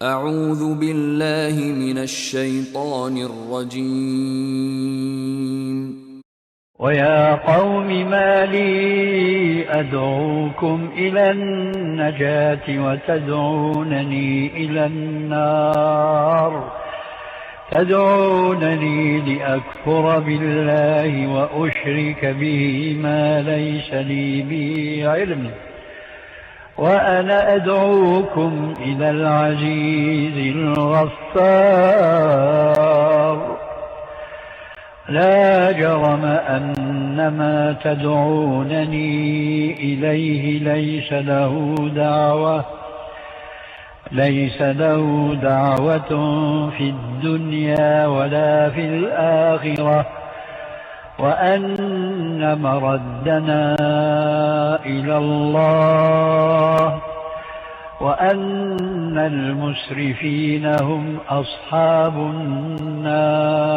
أعوذ بالله من الشيطان الرجيم. ويا قوم ما لي أدعوكم إلى النجاة وتدعونني إلى النار، تدعونني لأكفر بالله وأشرك به ما ليس لي به علم، وأنا أدعوكم إلى العزيز الغفار. لا جرم أن ما تدعونني إليه ليس له دعوة في الدنيا ولا في الآخرة، وأن مردنا إلى الله، وأن المسرفين هم أصحاب النار.